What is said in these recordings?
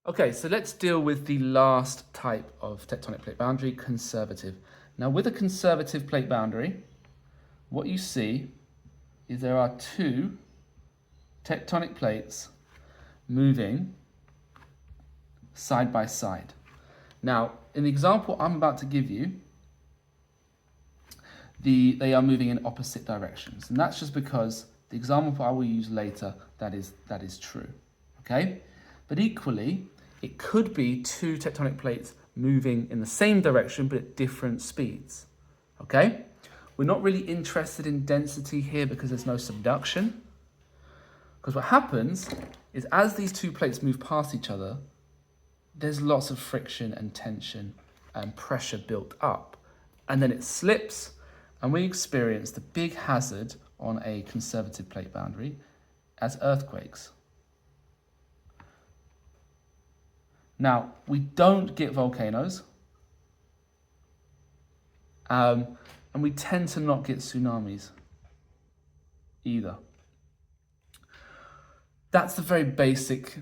Okay, so let's deal with the last type of tectonic plate boundary, conservative. Now, with a conservative plate boundary, what you see is there are two tectonic plates moving side by side. Now, in the example I'm about to give you, they are moving in opposite directions. And that's just because the example I will use later, that is true, okay? But equally, it could be two tectonic plates moving in the same direction, but at different speeds, okay? We're not really interested in density here because there's no subduction. Because what happens is as these two plates move past each other, there's lots of friction and tension and pressure built up. And then it slips, and we experience the big hazard on a conservative plate boundary as earthquakes. Now, we don't get volcanoes, and we tend to not get tsunamis either. That's the very basic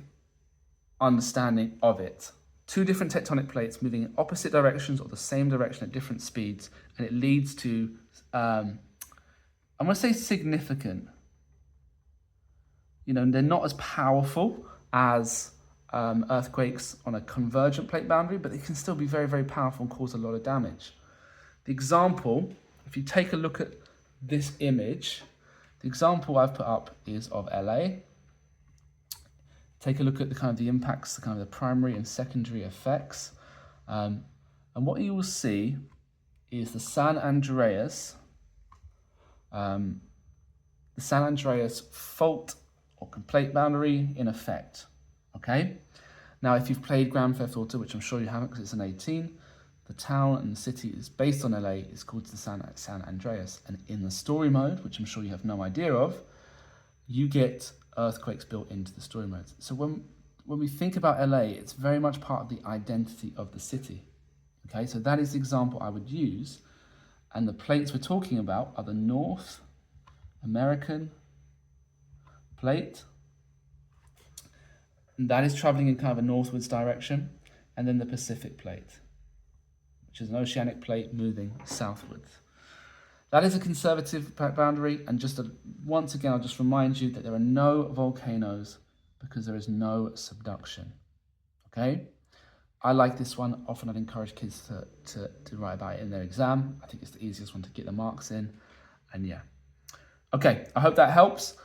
understanding of it. Two different tectonic plates moving in opposite directions or the same direction at different speeds, and it leads to, I'm going to say significant. You know, they're not as powerful as earthquakes on a convergent plate boundary, but they can still be very, very powerful and cause a lot of damage. The example, if you take a look at this image, the example I've put up is of LA. Take a look at the impacts, the primary and secondary effects. And what you will see is the San Andreas fault or plate boundary in effect, okay? Now, if you've played Grand Theft Auto, which I'm sure you haven't because it's an 18, the town and the city is based on LA is called the San Andreas. And in the story mode, which I'm sure you have no idea of, you get earthquakes built into the story modes. So when we think about LA, it's very much part of the identity of the city. Okay, so that is the example I would use. And the plates we're talking about are the North American plate. And that is traveling in a northwards direction. And then the Pacific plate, which is an oceanic plate moving southwards. That is a conservative boundary, and once again, I'll just remind you that there are no volcanoes because there is no subduction, okay? I like this one. Often I'd encourage kids to write about it in their exam. I think it's the easiest one to get the marks in, and yeah. Okay, I hope that helps.